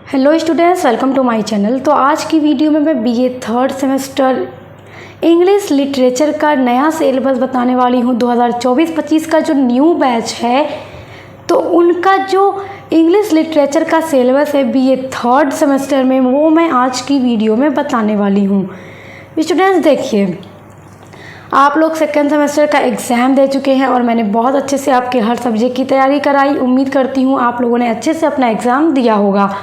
Hello students, welcome to my channel. तो आज की वीडियो में मैं BA third semester English literature का नया सिलेबस बताने वाली हूँ। 2024-25 का जो न्यू बैच है तो उनका जो इंग्लिश लिटरेचर का सिलेबस है बीए थर्ड सेमेस्टर में, वो मैं आज की वीडियो में बताने वाली हूँ। स्टूडेंट्स देखिए, आप लोग सेकेंड सेमेस्टर का एग्ज़ाम दे चुके हैं और मैंने बहुत अच्छे से आपके हर सब्जेक्ट की तैयारी कराई। उम्मीद करती हूँ आप लोगों ने अच्छे से अपना एग्ज़ाम दिया होगा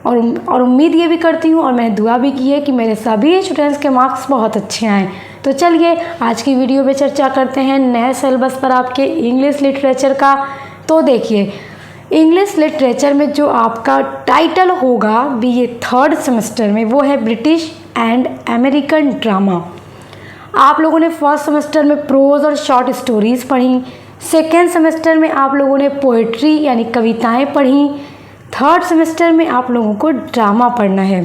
और उम्मीद ये भी करती हूँ और मैंने दुआ भी की है कि मेरे सभी स्टूडेंट्स के मार्क्स बहुत अच्छे आएँ। तो चलिए आज की वीडियो में चर्चा करते हैं नए सिलेबस पर आपके इंग्लिश लिटरेचर का। तो देखिए, इंग्लिश लिटरेचर में जो आपका टाइटल होगा बीए थर्ड सेमेस्टर में वो है ब्रिटिश एंड अमेरिकन ड्रामा। आप लोगों ने फर्स्ट सेमेस्टर में प्रोज और शॉर्ट स्टोरीज़ पढ़ी, सेकेंड सेमेस्टर में आप लोगों ने पोइट्री यानी कविताएं पढ़ी, थर्ड सेमेस्टर में आप लोगों को ड्रामा पढ़ना है,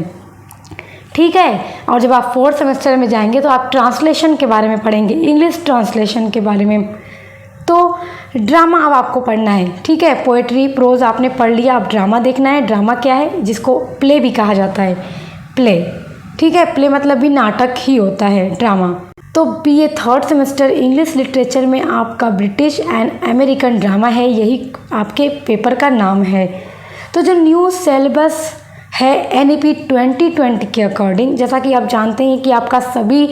ठीक है। और जब आप फोर्थ सेमेस्टर में जाएंगे तो आप ट्रांसलेशन के बारे में पढ़ेंगे, इंग्लिश ट्रांसलेशन के बारे में। तो ड्रामा अब आपको पढ़ना है, ठीक है। पोइट्री प्रोज आपने पढ़ लिया, अब ड्रामा देखना है। ड्रामा क्या है, जिसको प्ले भी कहा जाता है, प्ले, ठीक है। प्ले मतलब भी नाटक ही होता है ड्रामा। तो BA third semester English literature में आपका ब्रिटिश एंड अमेरिकन ड्रामा है, यही आपके पेपर का नाम है। तो जो न्यू सिलेबस है एनईपी 2020 के अकॉर्डिंग, जैसा कि आप जानते हैं कि आपका सभी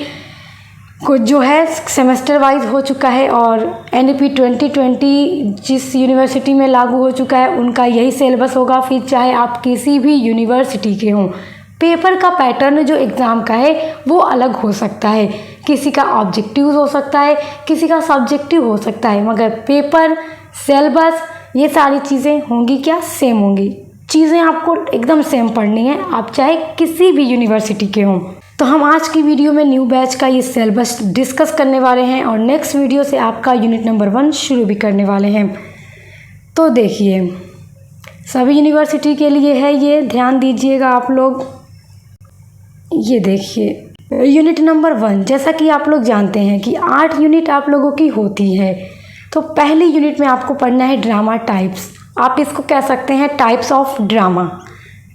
को जो है सेमेस्टर वाइज हो चुका है और एनईपी 2020 जिस यूनिवर्सिटी में लागू हो चुका है उनका यही सिलेबस होगा, फिर चाहे आप किसी भी यूनिवर्सिटी के हों। पेपर का पैटर्न जो एग्ज़ाम का है वो अलग हो सकता है, किसी का ऑब्जेक्टिव हो सकता है, किसी का सब्जेक्टिव हो सकता है, मगर पेपर, सिलेबस, ये सारी चीज़ें होंगी क्या, सेम होंगी। चीज़ें आपको एकदम सेम पढ़नी है, आप चाहे किसी भी यूनिवर्सिटी के हों। तो हम आज की वीडियो में न्यू बैच का ये सिलेबस डिस्कस करने वाले हैं और नेक्स्ट वीडियो से आपका यूनिट नंबर 1 शुरू भी करने वाले हैं। तो देखिए, सभी यूनिवर्सिटी के लिए है ये, ध्यान दीजिएगा आप लोग। ये देखिए यूनिट नंबर 1, जैसा कि आप लोग जानते हैं कि 8 यूनिट आप लोगों की होती है। तो पहली यूनिट में आपको पढ़ना है ड्रामा टाइप्स। आप इसको कह सकते हैं types of drama.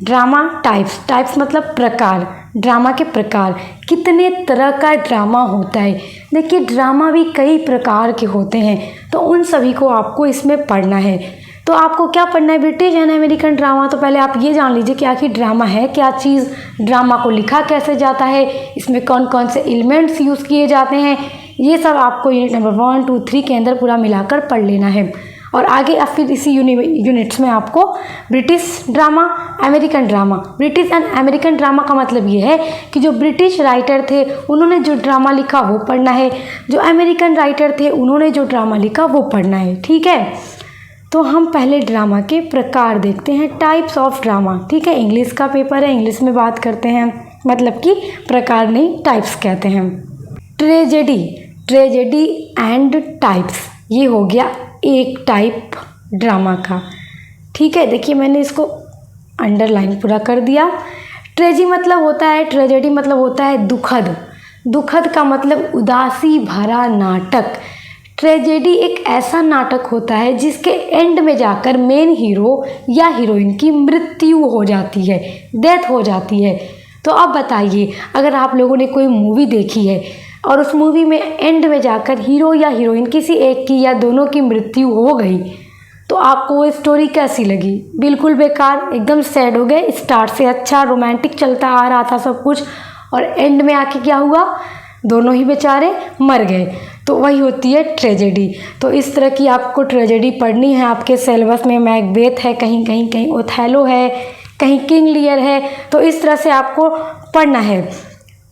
Drama types, types मतलब प्रकार, ड्रामा के प्रकार, कितने तरह का ड्रामा होता है। देखिए ड्रामा भी कई प्रकार के होते हैं, तो उन सभी को आपको इसमें पढ़ना है। तो आपको क्या पढ़ना है, ब्रिटिश एंड अमेरिकन ड्रामा। तो पहले आप ये जान लीजिए कि आखिर ड्रामा है क्या चीज़, ड्रामा को लिखा कैसे जाता है, इसमें कौन कौन से एलिमेंट्स यूज़ किए जाते हैं, ये सब आपको यूनिट नंबर 1, 2, 3 के अंदर पूरा मिलाकर पढ़ लेना है। और आगे अब फिर इसी यूनिट्स में आपको British drama, American drama. British and American drama का मतलब ये है कि जो ब्रिटिश राइटर थे उन्होंने जो ड्रामा लिखा वो पढ़ना है, जो अमेरिकन राइटर थे उन्होंने जो ड्रामा लिखा वो पढ़ना है, ठीक है। तो हम पहले ड्रामा के प्रकार देखते हैं, टाइप्स ऑफ ड्रामा, ठीक है। इंग्लिश का पेपर है, इंग्लिश में बात करते हैं, मतलब कि प्रकार नहीं टाइप्स कहते हैं। ट्रेजेडी, ट्रेजेडी एंड टाइप्स, ये हो गया एक टाइप ड्रामा का, ठीक है। देखिए मैंने इसको अंडरलाइन पूरा कर दिया। ट्रेजी मतलब होता है, ट्रेजेडी मतलब होता है दुखद, दुखद का मतलब उदासी भरा नाटक। ट्रेजेडी एक ऐसा नाटक होता है जिसके एंड में जाकर मेन हीरो या हीरोइन की मृत्यु हो जाती है, डेथ हो जाती है। तो अब बताइए, अगर आप लोगों ने कोई मूवी देखी है और उस मूवी में एंड में जाकर हीरो या हीरोइन किसी एक की या दोनों की मृत्यु हो गई, तो आपको वो स्टोरी कैसी लगी? बिल्कुल बेकार, एकदम सैड हो गए। स्टार्ट से अच्छा रोमांटिक चलता आ रहा था सब कुछ और एंड में आके क्या हुआ, दोनों ही बेचारे मर गए। तो वही होती है ट्रेजेडी। तो इस तरह की आपको ट्रेजेडी पढ़नी है। आपके सिलेबस में मैकबेथ है, कहीं कहीं कहीं ओथेलो है, कहीं किंग लियर है, तो इस तरह से आपको पढ़ना है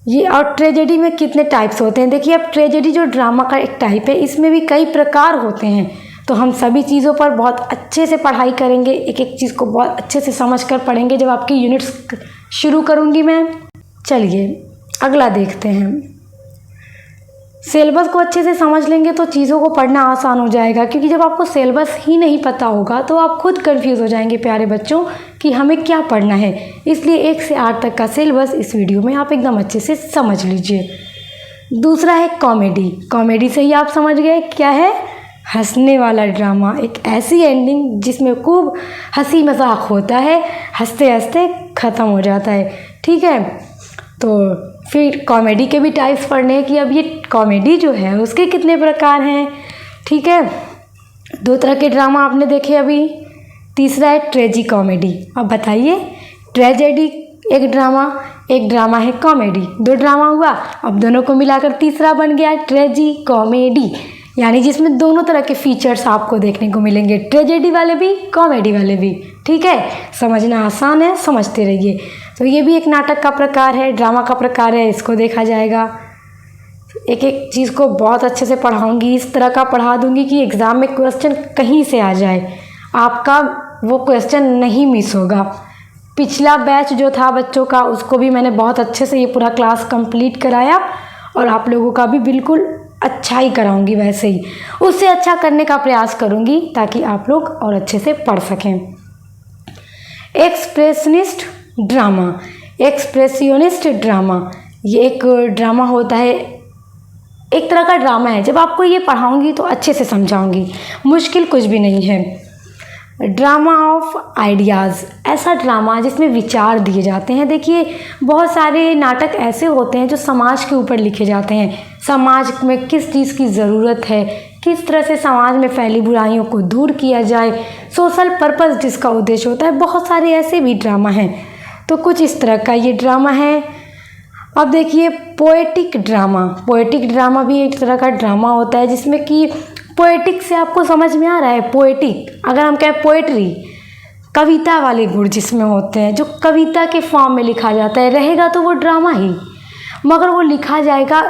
ये। और ट्रेजेडी में कितने टाइप्स होते हैं, देखिए अब ट्रेजेडी जो ड्रामा का एक टाइप है, इसमें भी कई प्रकार होते हैं। तो हम सभी चीज़ों पर बहुत अच्छे से पढ़ाई करेंगे, एक एक चीज़ को बहुत अच्छे से समझ कर पढ़ेंगे जब आपकी यूनिट्स शुरू करूँगी मैं। चलिए अगला देखते हैं। सिलेबस को अच्छे से समझ लेंगे तो चीज़ों को पढ़ना आसान हो जाएगा, क्योंकि जब आपको सिलेबस ही नहीं पता होगा तो आप खुद कंफ्यूज हो जाएंगे प्यारे बच्चों कि हमें क्या पढ़ना है। इसलिए 1 से 8 तक का सिलेबस इस वीडियो में आप एकदम अच्छे से समझ लीजिए। दूसरा है कॉमेडी। कॉमेडी से ही आप समझ गए क्या है, हंसने वाला ड्रामा, एक ऐसी एंडिंग जिसमें खूब हंसी मजाक होता है, हंसते हंसते ख़त्म हो जाता है। ठीक है, तो फिर कॉमेडी के भी टाइप्स पढ़ने हैं कि अब ये कॉमेडी जो है उसके कितने प्रकार हैं। ठीक है, 2 तरह के ड्रामा आपने देखे अभी। तीसरा है ट्रेजी कॉमेडी। अब बताइए, ट्रेजेडी एक ड्रामा है कॉमेडी, 2 ड्रामा हुआ। अब दोनों को मिलाकर तीसरा बन गया ट्रेजी कॉमेडी, यानी जिसमें दोनों तरह के फीचर्स आपको देखने को मिलेंगे, ट्रेजेडी वाले भी कॉमेडी वाले भी। ठीक है, समझना आसान है, समझते रहिए। तो ये भी एक नाटक का प्रकार है, ड्रामा का प्रकार है, इसको देखा जाएगा। एक एक चीज़ को बहुत अच्छे से पढ़ाऊँगी, इस तरह का पढ़ा दूँगी कि एग्ज़ाम में क्वेश्चन कहीं से आ जाए, आपका वो क्वेश्चन नहीं मिस होगा। पिछला बैच जो था बच्चों का, उसको भी मैंने बहुत अच्छे से ये पूरा क्लास कंप्लीट कराया, और आप लोगों का भी बिल्कुल अच्छा ही कराऊंगी, वैसे ही उससे अच्छा करने का प्रयास करूंगी ताकि आप लोग और अच्छे से पढ़ सकें। एक्सप्रेशनिस्ट ड्रामा, एक्सप्रेसियोनिस्ट ड्रामा, ये एक ड्रामा होता है, एक तरह का ड्रामा है। जब आपको ये पढ़ाऊंगी तो अच्छे से समझाऊंगी, मुश्किल कुछ भी नहीं है। ड्रामा ऑफ आइडियाज़, ऐसा ड्रामा जिसमें विचार दिए जाते हैं। देखिए, बहुत सारे नाटक ऐसे होते हैं जो समाज के ऊपर लिखे जाते हैं, समाज में किस चीज़ की ज़रूरत है, किस तरह से समाज में फैली बुराइयों को दूर किया जाए, सोशल पर्पस जिसका उद्देश्य होता है। बहुत सारे ऐसे भी ड्रामा हैं, तो कुछ इस तरह का ये ड्रामा है। अब देखिए, पोएटिक ड्रामा, पोएटिक ड्रामा भी एक तरह का ड्रामा होता है जिसमें कि पोएटिक से आपको समझ में आ रहा है, पोएटिक अगर हम कहें पोएट्री, कविता वाले गुण जिसमें होते हैं, जो कविता के फॉर्म में लिखा जाता है, रहेगा तो वो ड्रामा ही, मगर वो लिखा जाएगा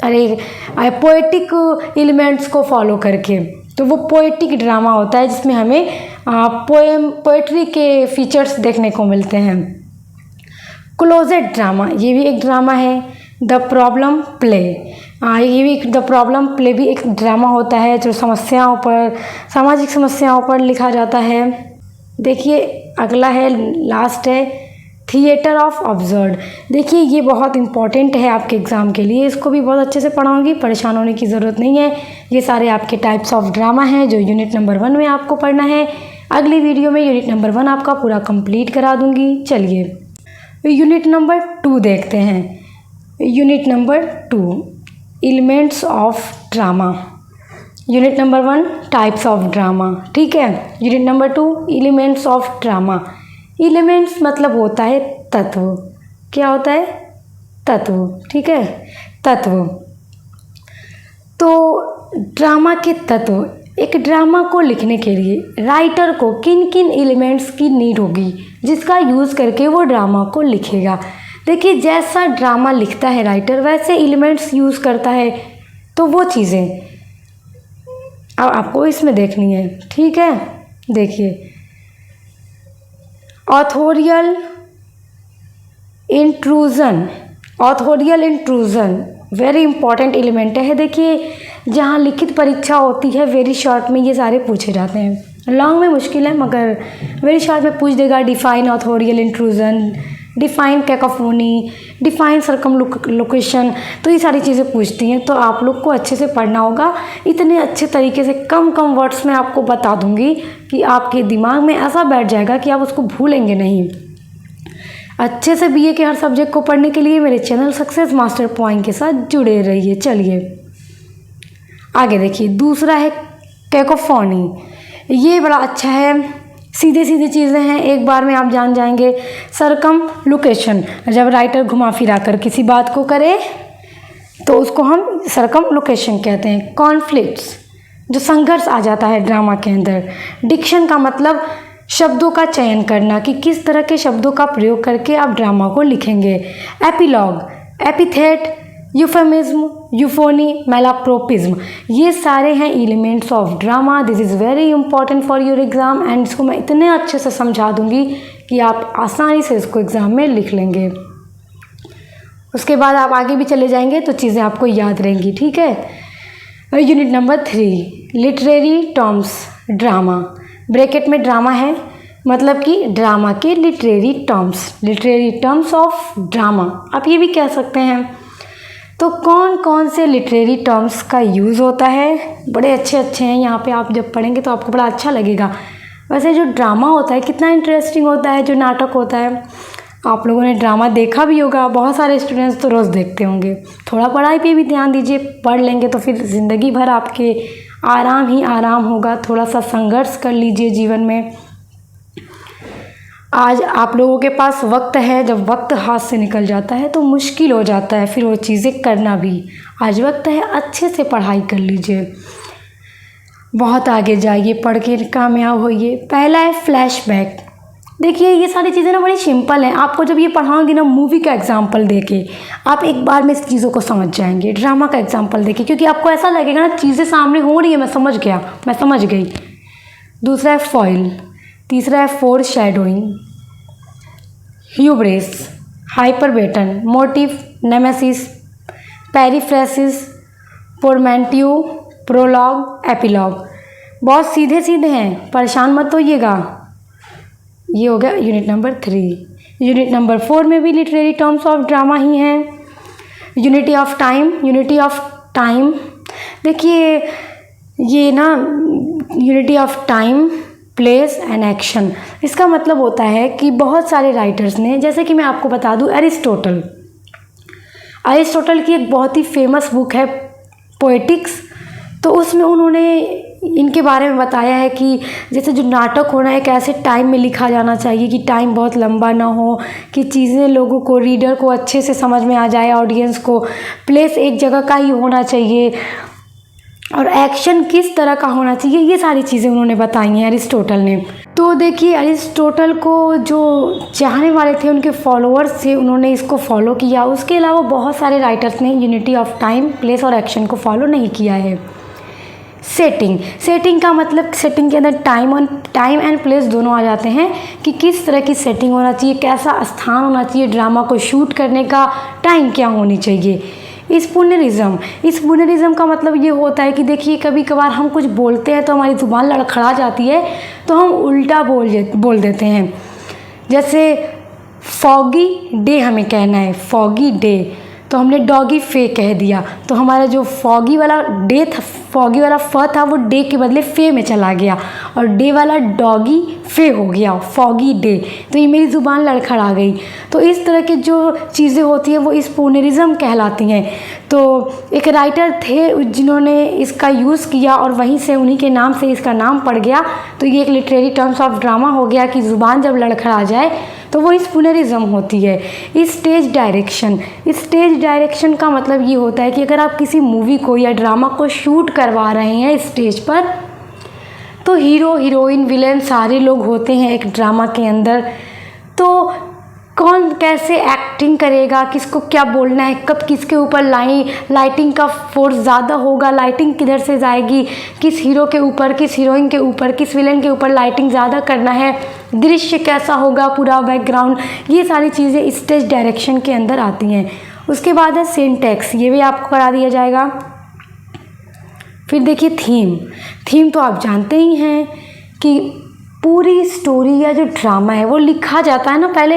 पोएटिक एलिमेंट्स को फॉलो करके, तो वो पोएटिक ड्रामा होता है जिसमें हमें पोएट्री के फीचर्स देखने को मिलते हैं। क्लोजेट ड्रामा, ये भी एक ड्रामा है। द प्रॉब्लम प्ले, ये भी द प्रॉब्लम प्ले भी एक ड्रामा होता है जो समस्याओं पर, सामाजिक समस्याओं पर लिखा जाता है। देखिए, अगला है, लास्ट है, थिएटर ऑफ अब्सर्ड। देखिए, ये बहुत इंपॉर्टेंट है आपके एग्ज़ाम के लिए, इसको भी बहुत अच्छे से पढ़ाऊँगी, परेशान होने की ज़रूरत नहीं है। ये सारे आपके टाइप्स ऑफ ड्रामा हैं जो यूनिट नंबर 1 में आपको पढ़ना है। अगली वीडियो में यूनिट नंबर 1 आपका पूरा कंप्लीट करा दूँगी। चलिए यूनिट नंबर 2 देखते हैं। Unit number 2, elements of drama. Unit number 1, types of drama. ठीक है, unit number 2, elements of drama. Elements मतलब होता है तत्व। क्या होता है? तत्व। ठीक है, तत्व। तो ड्रामा के तत्व, एक ड्रामा को लिखने के लिए राइटर को किन किन एलिमेंट्स की नीड होगी जिसका यूज़ करके वो ड्रामा को लिखेगा। देखिए, जैसा ड्रामा लिखता है राइटर वैसे एलिमेंट्स यूज़ करता है, तो वो चीज़ें अब आपको इसमें देखनी है। ठीक है, देखिए, authorial intrusion, authorial intrusion very important element है। देखिए, जहाँ लिखित परीक्षा होती है वेरी शॉर्ट में ये सारे पूछे जाते हैं, लॉन्ग में मुश्किल है मगर वेरी शॉर्ट में पूछ देगा। Define authorial intrusion, define cacophony, define circumlocution, तो ये सारी चीज़ें पूछती हैं, तो आप लोग को अच्छे से पढ़ना होगा। इतने अच्छे तरीके से कम वर्ड्स में आपको बता दूंगी कि आपके दिमाग में ऐसा बैठ जाएगा कि आप उसको भूलेंगे नहीं। अच्छे से बीए के हर सब्जेक्ट को पढ़ने के लिए मेरे चैनल सक्सेस मास्टर पॉइंट के साथ जुड़े रहिए। चलिए आगे देखिए, दूसरा है कैकोफोनी। ये बड़ा अच्छा है, सीधे सीधे चीज़ें हैं, एक बार में आप जान जाएंगे। सर्कमलोकेशन, जब राइटर घुमा फिरा कर किसी बात को करे तो उसको हम सर्कमलोकेशन कहते हैं। कॉन्फ्लिक्ट्स, जो संघर्ष आ जाता है ड्रामा के अंदर। डिक्शन का मतलब शब्दों का चयन करना कि किस तरह के शब्दों का प्रयोग करके आप ड्रामा को लिखेंगे। एपिलॉग, एपिथेट, यूफेमिज्म, यूफोनी, मेलाप्रोपिज्म, ये सारे हैं elements of drama. This is very important for your exam and इसको मैं इतने अच्छे से समझा दूंगी कि आप आसानी से इसको एग्ज़ाम में लिख लेंगे। उसके बाद आप आगे भी चले जाएंगे तो चीज़ें आपको याद रहेंगी। ठीक है, unit number 3, literary terms drama. Bracket में ड्रामा है, मतलब कि ड्रामा के literary terms, literary terms of drama आप ये भी कह सकते हैं। तो कौन कौन से लिटरेरी टर्म्स का यूज़ होता है, बड़े अच्छे अच्छे हैं यहाँ पे, आप जब पढ़ेंगे तो आपको बड़ा अच्छा लगेगा। वैसे जो ड्रामा होता है कितना इंटरेस्टिंग होता है, जो नाटक होता है, आप लोगों ने ड्रामा देखा भी होगा, बहुत सारे स्टूडेंट्स तो रोज़ देखते होंगे। थोड़ा पढ़ाई पे भी ध्यान दीजिए, पढ़ लेंगे तो फिर ज़िंदगी भर आपके आराम ही आराम होगा। थोड़ा सा संघर्ष कर लीजिए जीवन में। आज आप लोगों के पास वक्त है, जब वक्त हाथ से निकल जाता है तो मुश्किल हो जाता है फिर वो चीज़ें करना भी। आज वक्त है, अच्छे से पढ़ाई कर लीजिए, बहुत आगे जाइए, पढ़ के कामयाब होइए। पहला है फ्लैशबैक। देखिए ये सारी चीज़ें ना बड़ी सिंपल हैं, आपको जब ये पढ़ाऊंगी ना मूवी का एग्जाम्पल देके आप एक बार में इस चीज़ों को समझ जाएंगे। ड्रामा का एग्जाम्पल देके, क्योंकि आपको ऐसा लगेगा ना चीज़ें सामने हो रही है, मैं समझ गया, मैं समझ गई। दूसरा है फॉइल। तीसरा है foreshadowing, hubris, hyperbaton, motif, nemesis, periphrasis, portmanteau, prologue, epilogue. बहुत सीधे सीधे हैं, परेशान मत होइएगा। ये हो गया यूनिट नंबर 3। यूनिट नंबर 4 में भी लिटरेरी टर्म्स ऑफ ड्रामा ही हैं। Unity of time. Unity of time देखिए ये ना unity of time, place and action, इसका मतलब होता है कि बहुत सारे राइटर्स ने, जैसे कि मैं आपको बता दूं अरिस्टोटल की एक बहुत ही फेमस बुक है पोएटिक्स, तो उसमें उन्होंने इनके बारे में बताया है कि जैसे जो नाटक होना है कैसे टाइम में लिखा जाना चाहिए, कि टाइम बहुत लंबा ना हो, कि चीज़ें लोगों को, रीडर को अच्छे से समझ में आ जाए, ऑडियंस को। प्लेस एक जगह का ही होना चाहिए और एक्शन किस तरह का होना चाहिए, ये सारी चीज़ें उन्होंने बताई हैं अरिस्टोटल ने। तो देखिए अरिस्टोटल को जो चाहने वाले थे, उनके फॉलोअर्स थे, उन्होंने इसको फॉलो किया। उसके अलावा बहुत सारे राइटर्स ने यूनिटी ऑफ टाइम, प्लेस और एक्शन को फॉलो नहीं किया है। सेटिंग का मतलब सेटिंग के अंदर टाइम एंड प्लेस दोनों आ जाते हैं, कि किस तरह की सेटिंग होना चाहिए, कैसा स्थान होना चाहिए, ड्रामा को शूट करने का टाइम क्या होनी चाहिए। स्पूनरिज्म का मतलब ये होता है कि देखिए कभी कभार हम कुछ बोलते हैं तो हमारी ज़ुबान लड़खड़ा जाती है, तो हम उल्टा बोल देते हैं। जैसे फॉगी डे हमें कहना है, फॉगी डे, तो हमने डॉगी फे कह दिया, तो हमारा जो फॉगी वाला डे था, फॉगी वाला फ था, वो डे के बदले फे में चला गया, और डे वाला डॉगी फे हो गया, फॉगी डे, तो ये मेरी ज़ुबान लड़खड़ा गई। तो इस तरह की जो चीज़ें होती हैं वो स्पूनरिज्म कहलाती हैं। तो एक राइटर थे जिन्होंने इसका यूज़ किया और वहीं से, उन्हीं के नाम से इसका नाम पड़ गया। तो ये एक लिटरेरी टर्म्स ऑफ ड्रामा हो गया कि ज़ुबान जब लड़खड़ा जाए तो वो स्पूनरिज्म होती है। स्टेज डायरेक्शन का मतलब ये होता है कि अगर आप किसी मूवी को या ड्रामा को शूट करवा रहे हैं स्टेज पर, तो हीरो, हीरोइन, विलेन सारे लोग होते हैं एक ड्रामा के अंदर। तो कौन कैसे एक्टिंग करेगा, किसको क्या बोलना है, कब किसके ऊपर लाइटिंग का फोर्स ज़्यादा होगा, लाइटिंग किधर से जाएगी, किस हीरो के ऊपर, किस हीरोइन के ऊपर, किस विलेन के ऊपर लाइटिंग ज़्यादा करना है, दृश्य कैसा होगा, पूरा बैकग्राउंड, ये सारी चीज़ें स्टेज डायरेक्शन के अंदर आती हैं। उसके बाद है सिंटैक्स, ये भी आपको करा दिया जाएगा। फिर देखिए थीम तो आप जानते ही हैं कि पूरी स्टोरी या जो ड्रामा है वो लिखा जाता है ना, पहले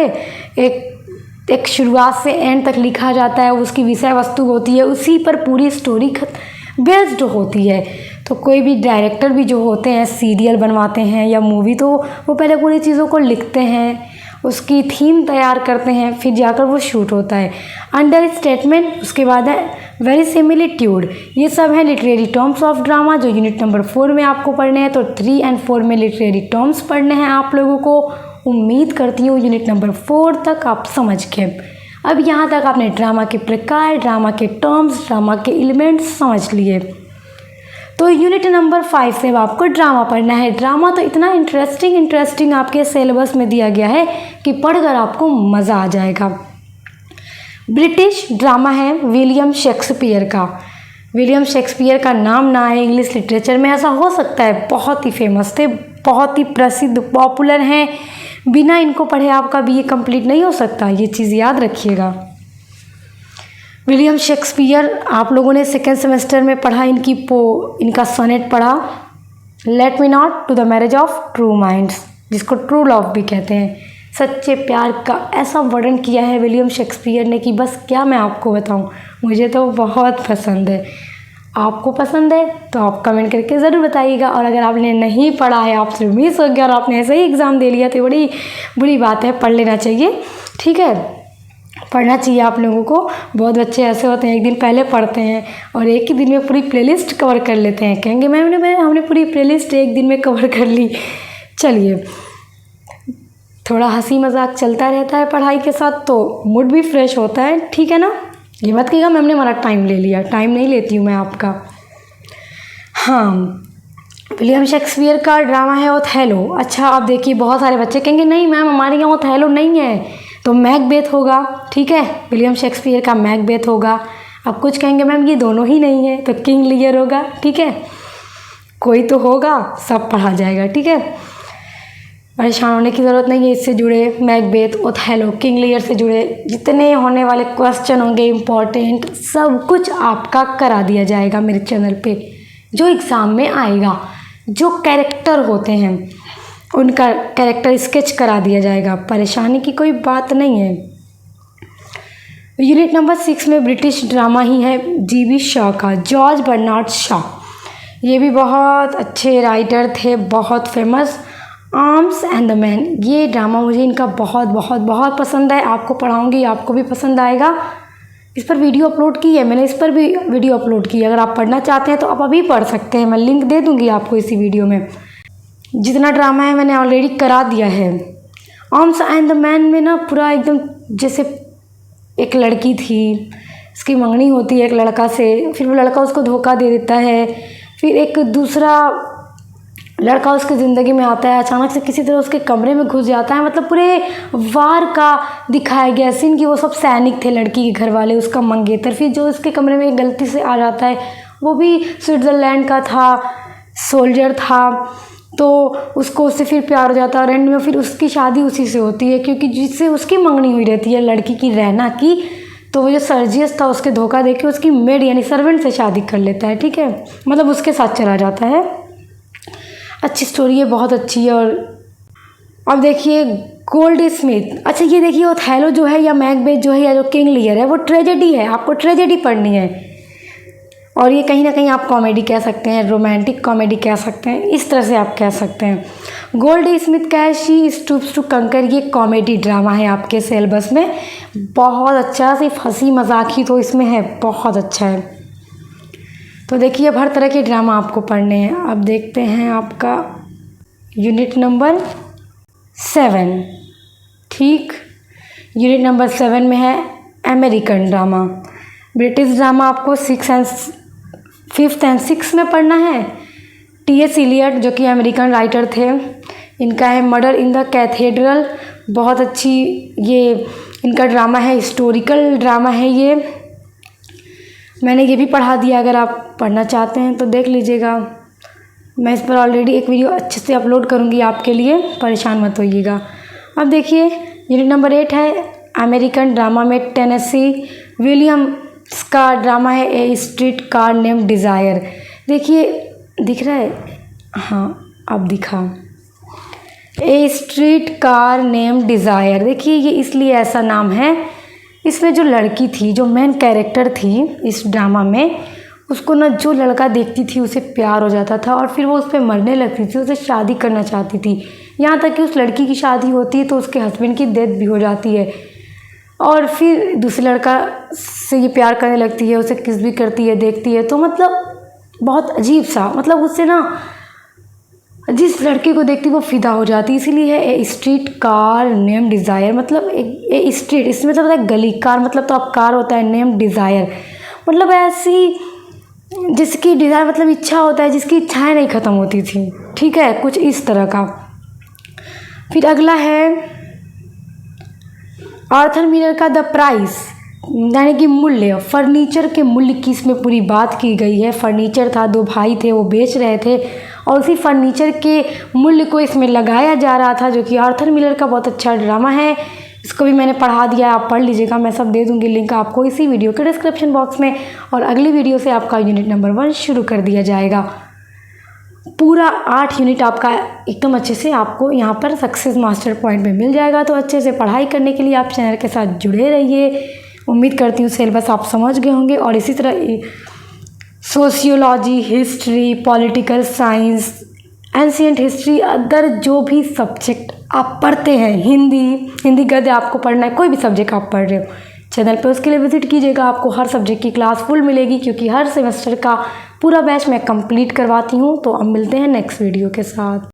एक शुरुआत से एंड तक लिखा जाता है, उसकी विषय वस्तु होती है, उसी पर पूरी स्टोरी बेस्ड होती है। तो कोई भी डायरेक्टर भी जो होते हैं, सीरियल बनवाते हैं या मूवी, तो वो पहले पूरी चीज़ों को लिखते हैं, उसकी थीम तैयार करते हैं, फिर जाकर वो शूट होता है। अंडर स्टेटमेंट, उसके बाद है वेरिसिमिलिट्यूड, ये सब है लिटरेरी टर्म्स ऑफ ड्रामा जो यूनिट नंबर 4 में आपको पढ़ने हैं। तो 3 और 4 में लिटरेरी टर्म्स पढ़ने हैं आप लोगों को। उम्मीद करती हूँ यूनिट नंबर 4 तक आप समझ गए। अब यहाँ तक आपने ड्रामा के प्रकार, ड्रामा के टर्म्स, ड्रामा के एलिमेंट्स समझ लिए। तो यूनिट नंबर 5 से अब आपको ड्रामा पढ़ना है। ड्रामा तो इतना इंटरेस्टिंग आपके सिलेबस में दिया गया है कि पढ़कर आपको मज़ा आ जाएगा। ब्रिटिश ड्रामा है विलियम शेक्सपियर का नाम ना आए इंग्लिश लिटरेचर में, ऐसा हो सकता है, बहुत ही फेमस थे, बहुत ही प्रसिद्ध, पॉपुलर हैं। बिना इनको पढ़े आपका बीए कंप्लीट नहीं हो सकता, ये चीज़ याद रखिएगा। विलियम शेक्सपियर आप लोगों ने सेकेंड सेमेस्टर में पढ़ा, इनका सोनेट पढ़ा, let me not to the marriage of true minds, जिसको ट्रू लव भी कहते हैं। सच्चे प्यार का ऐसा वर्णन किया है विलियम शेक्सपियर ने कि बस क्या मैं आपको बताऊं, मुझे तो बहुत पसंद है। आपको पसंद है तो आप कमेंट करके ज़रूर बताइएगा। और अगर आपने नहीं पढ़ा है, आपसे मिस हो गया और आपने ऐसे ही एग्ज़ाम दे लिया तो बड़ी बुरी बात है, पढ़ लेना चाहिए, ठीक है। पढ़ना चाहिए आप लोगों को। बहुत बच्चे ऐसे होते हैं एक दिन पहले पढ़ते हैं और एक ही दिन में पूरी प्लेलिस्ट कवर कर लेते हैं, कहेंगे मैम हमने पूरी प्लेलिस्ट एक दिन में कवर कर ली। चलिए, थोड़ा हंसी मजाक चलता रहता है पढ़ाई के साथ तो मूड भी फ्रेश होता है, ठीक है ना। ये मत कहिएगा मैम ने हमारा टाइम ले लिया, टाइम नहीं लेती हूँ मैं आपका। हाँ, विलियम शेक्सपियर का ड्रामा है ओथेलो। अच्छा, आप देखिए बहुत सारे बच्चे कहेंगे नहीं मैम हमारे यहाँ ओथेलो नहीं है, तो मैकबेथ होगा, ठीक है। विलियम शेक्सपियर का मैकबेथ होगा। अब कुछ कहेंगे मैम ये दोनों ही नहीं है, तो किंग लियर होगा, ठीक है। कोई तो होगा, सब पढ़ा जाएगा, ठीक है। परेशान होने की ज़रूरत नहीं है। इससे जुड़े मैकबेथ, ओथेलो, किंग लियर से जुड़े जितने होने वाले क्वेश्चन होंगे इम्पॉर्टेंट, सब कुछ आपका करा दिया जाएगा मेरे चैनल पे। जो एग्ज़ाम में आएगा, जो कैरेक्टर होते हैं उनका कैरेक्टर स्केच करा दिया जाएगा, परेशानी की कोई बात नहीं है। यूनिट नंबर 6 में ब्रिटिश ड्रामा ही है जीबी शॉ का, जॉर्ज बर्नार्ड शॉ। ये भी बहुत अच्छे राइटर थे, बहुत famous. Arms and the man, ये ड्रामा मुझे इनका बहुत बहुत बहुत पसंद है। आपको पढ़ाऊँगी, आपको भी पसंद आएगा। इस पर वीडियो अपलोड की है मैंने, इस पर भी वीडियो अपलोड की है। अगर आप पढ़ना चाहते हैं तो आप अभी पढ़ सकते हैं, मैं लिंक दे दूँगी आपको इसी वीडियो में। जितना ड्रामा है मैंने ऑलरेडी करा दिया है। आर्म्स एंड द मैन में ना पूरा एकदम जैसे एक लड़की थी, उसकी मंगनी होती है एक लड़का से, फिर वो लड़का उसको धोखा दे देता है, फिर एक दूसरा लड़का उसकी ज़िंदगी में आता है, अचानक से किसी तरह उसके कमरे में घुस जाता है। मतलब पूरे वार का दिखाया गया सीन कि वो सब सैनिक थे, लड़की के घर वाले, उसका मंगेतर, फिर जो उसके कमरे में गलती से आ जाता है वो भी स्विट्ज़रलैंड का था, सोल्जर था, तो उसको उससे फिर प्यार हो जाता है और एंड में फिर उसकी शादी उसी से होती है, क्योंकि जिससे उसकी मंगनी हुई रहती है लड़की की, रैना की। तो वो जो सर्जियस था उसके धोखा देके उसकी मेड यानी सर्वेंट से शादी कर लेता है, ठीक है। मतलब उसके साथ चला जाता है। अच्छी स्टोरी है, बहुत अच्छी है। और अब देखिए गोल्ड स्मिथ। अच्छा ये देखिए ओथेलो जो है या मैकबेथ जो है या जो किंग लियर है वो ट्रेजेडी है, आपको ट्रेजेडी पढ़नी है। और ये कहीं ना कहीं आप कॉमेडी कह सकते हैं, रोमांटिक कॉमेडी कह सकते हैं, इस तरह से आप कह सकते हैं। गोल्ड स्मिथ का है शी स्टूप्स टू कंकर, ये कॉमेडी ड्रामा है आपके सिलेबस में, बहुत अच्छा, सिर्फ हंसी मजाक ही तो इसमें है, बहुत अच्छा है। तो देखिए अब हर तरह के ड्रामा आपको पढ़ने हैं। अब देखते हैं आपका यूनिट नंबर 7, ठीक। यूनिट नंबर 7 में है अमेरिकन ड्रामा। ब्रिटिश ड्रामा आपको 5th and 6th में पढ़ना है। T.S. इलियट जो कि अमेरिकन राइटर थे, इनका है मर्डर इन द कैथेड्रल, बहुत अच्छी ये इनका ड्रामा है, हिस्टोरिकल ड्रामा है ये। मैंने ये भी पढ़ा दिया, अगर आप पढ़ना चाहते हैं तो देख लीजिएगा। मैं इस पर ऑलरेडी एक वीडियो अच्छे से अपलोड करूँगी आपके लिए, परेशान मत होइएगा। अब देखिए यूनिट नंबर 8 है अमेरिकन ड्रामा में टेनेसी विलियम्स का ड्रामा है ए स्ट्रीट कार नेम डिज़ायर। देखिए दिख रहा है, हाँ अब दिखा, ए स्ट्रीट कार नेम डिज़ायर। देखिए ये इसलिए ऐसा नाम है, इसमें जो लड़की थी, जो मेन कैरेक्टर थी इस ड्रामा में, उसको ना जो लड़का देखती थी उसे प्यार हो जाता था और फिर वो उस पर मरने लगती थी, उसे शादी करना चाहती थी। यहाँ तक कि उस लड़की की शादी होती है तो उसके हस्बैंड की डेथ भी हो जाती है और फिर दूसरे लड़का से ये प्यार करने लगती है, उसे किस भी करती है, देखती है। तो मतलब बहुत अजीब सा, मतलब उससे ना जिस लड़के को देखती वो फिदा हो जाती। इसीलिए है ए स्ट्रीट कार नेम डिज़ायर, मतलब ए स्ट्रीट, इसमें मतलब है गली, कार मतलब तो अब कार होता है, नेम डिज़ायर मतलब ऐसी जिसकी डिज़ायर मतलब इच्छा होता है, जिसकी इच्छाएं नहीं ख़त्म होती थी, ठीक है, कुछ इस तरह का। फिर अगला है आर्थर मिलर का द प्राइस, यानी कि मूल्य, फर्नीचर के मूल्य की इसमें पूरी बात की गई है। फर्नीचर था, 2 भाई थे, वो बेच रहे थे और उसी फर्नीचर के मूल्य को इसमें लगाया जा रहा था, जो कि आर्थर मिलर का बहुत अच्छा ड्रामा है। इसको भी मैंने पढ़ा दिया, आप पढ़ लीजिएगा, मैं सब दे दूंगी लिंक आपको इसी वीडियो के डिस्क्रिप्शन बॉक्स में। और अगली वीडियो से आपका यूनिट नंबर 1 शुरू कर दिया जाएगा। पूरा 8 यूनिट आपका एकदम अच्छे से आपको यहाँ पर सक्सेस मास्टर पॉइंट में मिल जाएगा। तो अच्छे से पढ़ाई करने के लिए आप चैनल के साथ जुड़े रहिए। उम्मीद करती हूँ सिलेबस आप समझ गए होंगे। और इसी तरह sociology, history, political science, ancient history, other जो भी सब्जेक्ट आप पढ़ते हैं, हिंदी गद्य आपको पढ़ना है, कोई भी सब्जेक्ट आप पढ़ रहे हो चैनल पे, उसके लिए विजिट कीजिएगा। आपको हर सब्जेक्ट की क्लास फुल मिलेगी, क्योंकि हर सेमेस्टर का पूरा बैच मैं कंप्लीट करवाती हूँ। तो अब मिलते हैं नेक्स्ट वीडियो के साथ।